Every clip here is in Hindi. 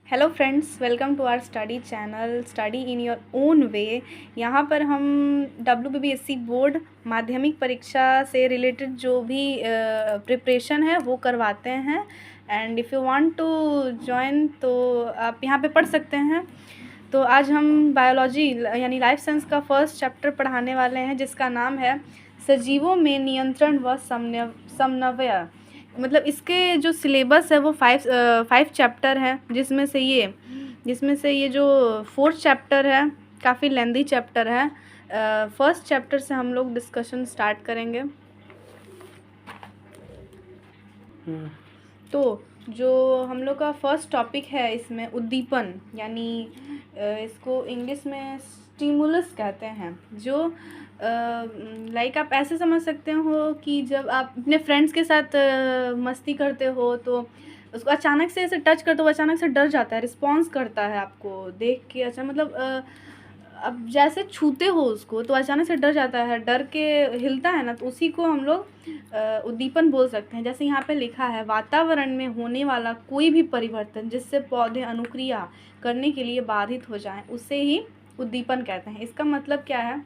Hello friends, welcome to our study channel study in your own way. यहाँ पर हम WBSC बोर्ड माध्यमिक परीक्षा से रिलेटेड जो भी प्रिपरेशन है वो करवाते हैं। And if you want to join तो आप यहाँ पे पढ़ सकते हैं। तो आज हम बायोलॉजी यानी लाइफ साइंस का फर्स्ट चैप्टर पढ़ाने वाले हैं, जिसका नाम है सजीवों में नियंत्रण व समन्वय। मतलब इसके जो सिलेबस है वो फाइव चैप्टर है, जिसमें से ये जो फोर्थ चैप्टर है काफ़ी लेंदी चैप्टर है। फर्स्ट चैप्टर से हम लोग डिस्कशन स्टार्ट करेंगे। तो जो हम लोग का फर्स्ट टॉपिक है इसमें उद्दीपन, यानी इसको इंग्लिश में स्टिमुलस कहते हैं। जो लाइक आप ऐसे समझ सकते हो कि जब आप अपने फ्रेंड्स के साथ मस्ती करते हो तो उसको अचानक से ऐसे टच करते हो, अचानक से डर जाता है, रिस्पॉन्स करता है आपको देख के। अच्छा, मतलब अब जैसे छूते हो उसको तो अचानक से डर जाता है, डर के हिलता है ना, तो उसी को हम लोग उद्दीपन बोल सकते हैं। जैसे यहाँ पे लिखा है, वातावरण में होने वाला कोई भी परिवर्तन जिससे पौधे अनुक्रिया करने के लिए बाधित हो जाएं, उसे ही उद्दीपन कहते हैं। इसका मतलब क्या है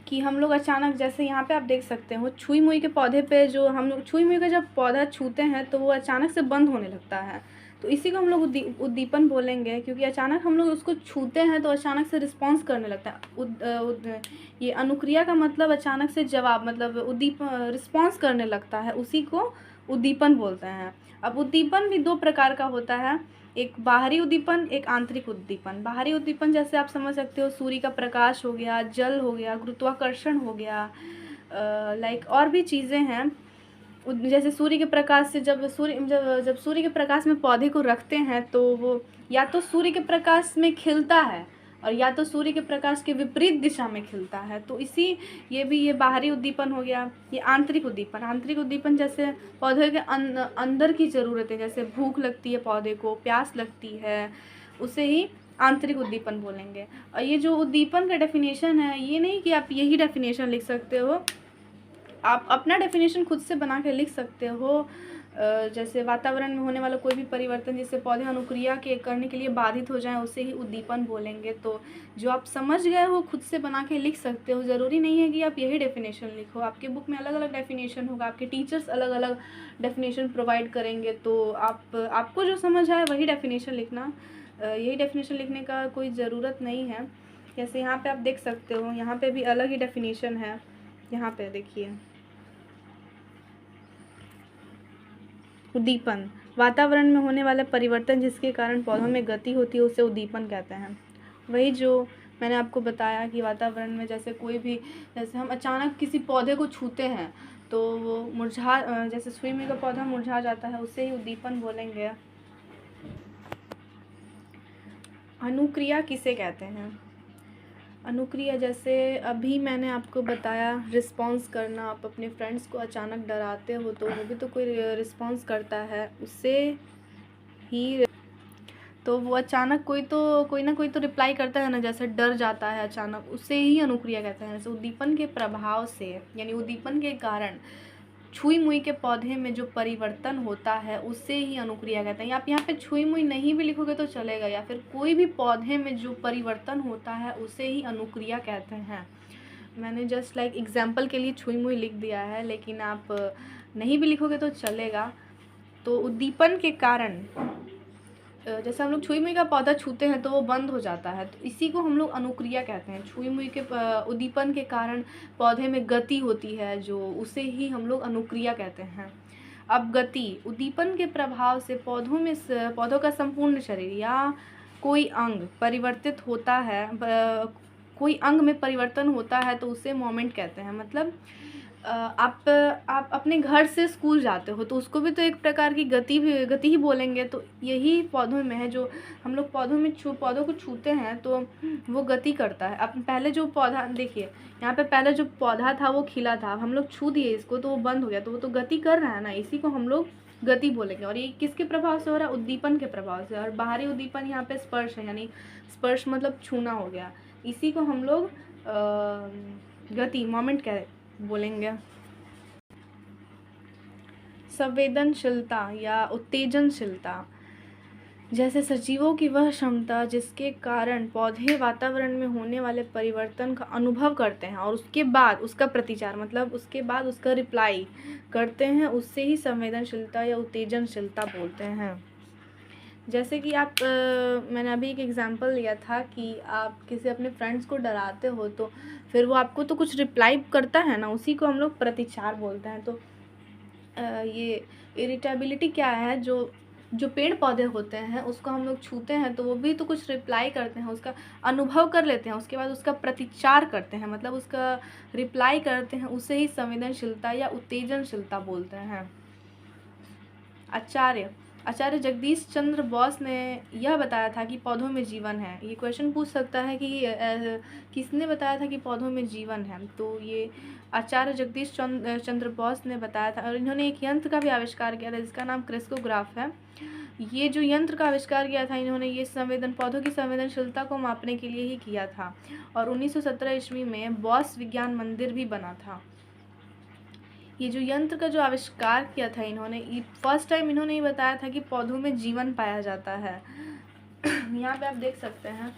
कि हम लोग अचानक, जैसे यहाँ पे आप देख सकते हो, छुई मुई के पौधे पे जो हम लोग छुई मुई का जब पौधा छूते हैं तो वो अचानक से बंद होने लगता है, तो इसी को हम लोग उद्दीपन बोलेंगे। क्योंकि अचानक हम लोग उसको छूते हैं तो अचानक से रिस्पॉन्स करने लगता है। ये अनुक्रिया का मतलब अचानक से जवाब, मतलब रिस्पॉन्स करने लगता है, उसी को उद्दीपन बोलते हैं। अब उद्दीपन भी दो प्रकार का होता है, एक बाहरी उद्दीपन, एक आंतरिक उद्दीपन। बाहरी उद्दीपन जैसे आप समझ सकते हो, सूर्य का प्रकाश हो गया, जल हो गया, गुरुत्वाकर्षण हो गया, लाइक और भी चीज़ें हैं। जैसे सूर्य के प्रकाश से जब सूर्य के प्रकाश में पौधे को रखते हैं तो वो या तो सूर्य के प्रकाश में खिलता है और या तो सूर्य के प्रकाश के विपरीत दिशा में खिलता है। तो ये बाहरी उद्दीपन हो गया। ये आंतरिक उद्दीपन जैसे पौधे के अंदर की ज़रूरतें, जैसे भूख लगती है, पौधे को प्यास लगती है, उसे ही आंतरिक उद्दीपन बोलेंगे। और ये जो उद्दीपन का डेफिनेशन है, ये नहीं कि आप यही डेफिनेशन लिख सकते हो, आप अपना डेफिनेशन खुद से बना के लिख सकते हो। जैसे वातावरण में होने वाला कोई भी परिवर्तन जिससे पौधे अनुक्रिया करने के लिए बाधित हो जाएं, उसे ही उद्दीपन बोलेंगे। तो जो आप समझ गए हो खुद से बना के लिख सकते हो, ज़रूरी नहीं है कि आप यही डेफिनेशन लिखो। आपके बुक में अलग अलग डेफिनेशन होगा, आपके टीचर्स अलग अलग डेफिनेशन प्रोवाइड करेंगे, तो आपको जो समझ आए वही डेफिनेशन लिखना। यही डेफिनेशन लिखने का कोई ज़रूरत नहीं है। जैसे यहाँ पे आप देख सकते हो, यहाँ पे भी अलग ही डेफिनेशन है। यहाँ पे देखिए, उद्दीपन, वातावरण में होने वाला परिवर्तन जिसके कारण पौधों में गति होती है, उसे उद्दीपन कहते हैं। वही जो मैंने आपको बताया कि वातावरण में जैसे हम अचानक किसी पौधे को छूते हैं तो वो जैसे सुई में का पौधा मुरझा जाता है, उसे ही उद्दीपन बोलेंगे। अनुक्रिया किसे कहते हैं? अनुक्रिया, जैसे अभी मैंने आपको बताया, रिस्पॉन्स करना। आप अपने फ्रेंड्स को अचानक डराते हो तो वो भी तो कोई रिस्पॉन्स करता है, उससे ही तो वो अचानक कोई ना कोई तो रिप्लाई करता है ना, जैसे डर जाता है अचानक, उससे ही अनुक्रिया कहते हैं। जैसे उद्दीपन के प्रभाव से, यानी उद्दीपन के कारण छुई मुई के पौधे में जो परिवर्तन होता है उसे ही अनुक्रिया कहते हैं। आप यहाँ पे छुई मुई नहीं भी लिखोगे तो चलेगा, या फिर कोई भी पौधे में जो परिवर्तन होता है उसे ही अनुक्रिया कहते हैं। मैंने जस्ट लाइक एग्जाम्पल के लिए छुई मुई लिख दिया है, लेकिन आप नहीं भी लिखोगे तो चलेगा। तो उद्दीपन के कारण, जैसे हम लोग छुई मुई का पौधा छूते हैं तो वो बंद हो जाता है, तो इसी को हम लोग अनुक्रिया कहते हैं। छुई मुई के उद्दीपन के कारण पौधे में गति होती है, जो उसे ही हम लोग अनुक्रिया कहते हैं। अब गति, उद्दीपन के प्रभाव से पौधों का संपूर्ण शरीर या कोई अंग परिवर्तित होता है, कोई अंग में परिवर्तन होता है तो उसे मोमेंट कहते हैं। मतलब आप अपने घर से स्कूल जाते हो तो उसको भी तो एक प्रकार की गति ही बोलेंगे। तो यही पौधों में है, जो हम लोग पौधों को छूते हैं तो वो गति करता है। अब पहले जो पौधा देखिए, यहाँ पे पहले जो पौधा था वो खिला था, अब हम लोग छू दिए इसको तो वो बंद हो गया, तो वो तो गति कर रहा है ना, इसी को हम लोग गति बोलेंगे। और ये किसके प्रभाव से हो रहा है? उद्दीपन के प्रभाव से। और बाहरी उद्दीपन यहाँ पे स्पर्श है, यानी स्पर्श मतलब छूना हो गया, इसी को हम लोग गति, मोमेंट बोलेंगे। संवेदनशीलता या उत्तेजनशीलता, जैसे सजीवों की वह क्षमता जिसके कारण पौधे वातावरण में होने वाले परिवर्तन का अनुभव करते हैं और उसके बाद उसका प्रतिचार, मतलब उसके बाद उसका रिप्लाई करते हैं, उससे ही संवेदनशीलता या उत्तेजनशीलता बोलते हैं। जैसे कि आप मैंने अभी एक एग्जांपल लिया था कि आप किसी अपने फ्रेंड्स को डराते हो तो फिर वो आपको तो कुछ रिप्लाई करता है ना, उसी को हम लोग प्रतिचार बोलते हैं। तो ये इरिटेबिलिटी क्या है, जो पेड़ पौधे होते हैं उसको हम लोग छूते हैं तो वो भी तो कुछ रिप्लाई करते हैं, उसका अनुभव कर लेते हैं, उसके बाद उसका प्रतिचार करते हैं, मतलब उसका रिप्लाई करते हैं, उसे ही संवेदनशीलता या उत्तेजनशीलता बोलते हैं। आचार्य जगदीश चंद्र बोस ने यह बताया था कि पौधों में जीवन है। ये क्वेश्चन पूछ सकता है कि किसने बताया था कि पौधों में जीवन है, तो ये आचार्य जगदीश चंद्र बोस ने बताया था। और इन्होंने एक यंत्र का भी आविष्कार किया था जिसका नाम क्रिस्कोग्राफ है। ये जो यंत्र का आविष्कार किया था इन्होंने, ये पौधों की संवेदनशीलता को मापने के लिए ही किया था। और 1917 ईस्वी में बॉस विज्ञान मंदिर भी बना था। ये जो यंत्र का जो आविष्कार किया था इन्होंने, फर्स्ट टाइम इन्होंने ये बताया था कि पौधों में जीवन पाया जाता है। यहाँ पे आप देख सकते हैं,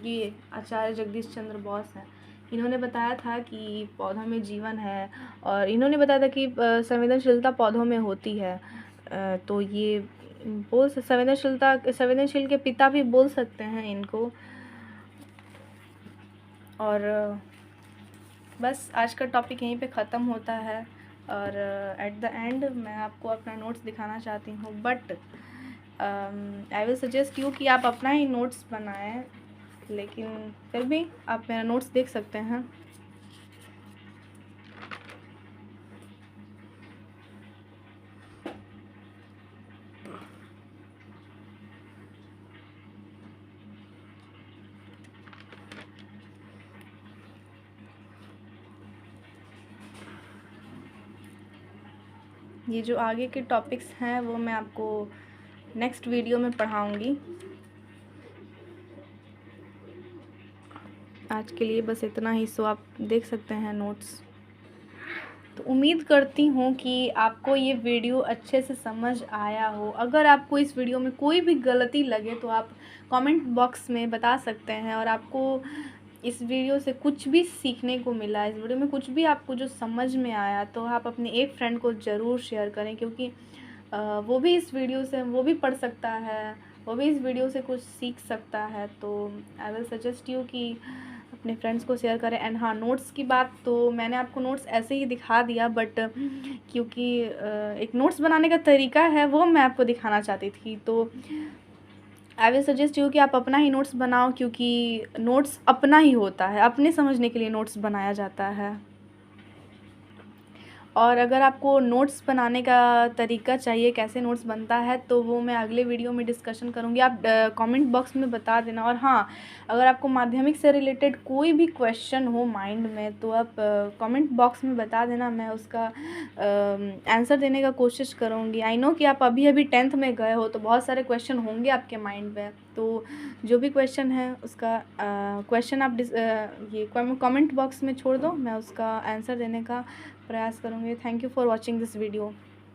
ये आचार्य जगदीश चंद्र बोस हैं। इन्होंने बताया था कि पौधों में जीवन है और इन्होंने बताया था कि संवेदनशीलता पौधों में होती है। तो ये संवेदनशील के पिता भी बोल सकते हैं इनको। और बस आज का टॉपिक यहीं पे ख़त्म होता है। और एट द एंड मैं आपको अपना नोट्स दिखाना चाहती हूँ, but I will suggest you कि आप अपना ही नोट्स बनाएं, लेकिन फिर भी आप मेरा नोट्स देख सकते हैं। ये जो आगे के टॉपिक्स हैं वो मैं आपको नेक्स्ट वीडियो में पढ़ाऊँगी। आज के लिए बस इतना ही, सो आप देख सकते हैं नोट्स। तो उम्मीद करती हूँ कि आपको ये वीडियो अच्छे से समझ आया हो। अगर आपको इस वीडियो में कोई भी गलती लगे तो आप कमेंट बॉक्स में बता सकते हैं। और आपको इस वीडियो से कुछ भी सीखने को मिला, इस वीडियो में कुछ भी आपको जो समझ में आया, तो आप अपने एक फ्रेंड को ज़रूर शेयर करें, क्योंकि वो भी इस वीडियो से वो भी पढ़ सकता है, वो भी इस वीडियो से कुछ सीख सकता है। तो आई विल सजेस्ट यू कि अपने फ्रेंड्स को शेयर करें। एंड हाँ, नोट्स की बात तो मैंने आपको नोट्स ऐसे ही दिखा दिया, बट क्योंकि एक नोट्स बनाने का तरीका है वो मैं आपको दिखाना चाहती थी। तो आई विल सजेस्ट यू कि आप अपना ही नोट्स बनाओ, क्योंकि नोट्स अपना ही होता है, अपने समझने के लिए नोट्स बनाया जाता है। और अगर आपको नोट्स बनाने का तरीका चाहिए, कैसे नोट्स बनता है, तो वो मैं अगले वीडियो में डिस्कशन करूँगी। आप कमेंट बॉक्स में बता देना। और हाँ, अगर आपको माध्यमिक से रिलेटेड कोई भी क्वेश्चन हो माइंड में, तो आप कमेंट बॉक्स में बता देना, मैं उसका आंसर देने का कोशिश करूँगी। आई नो कि आप अभी अभी 10th में गए हो, तो बहुत सारे क्वेश्चन होंगे आपके माइंड में। तो जो भी क्वेश्चन है उसका क्वेश्चन आप ये कमेंट बॉक्स में छोड़ दो, मैं उसका आंसर देने का प्रयास करूँगी। Thank you for watching this video.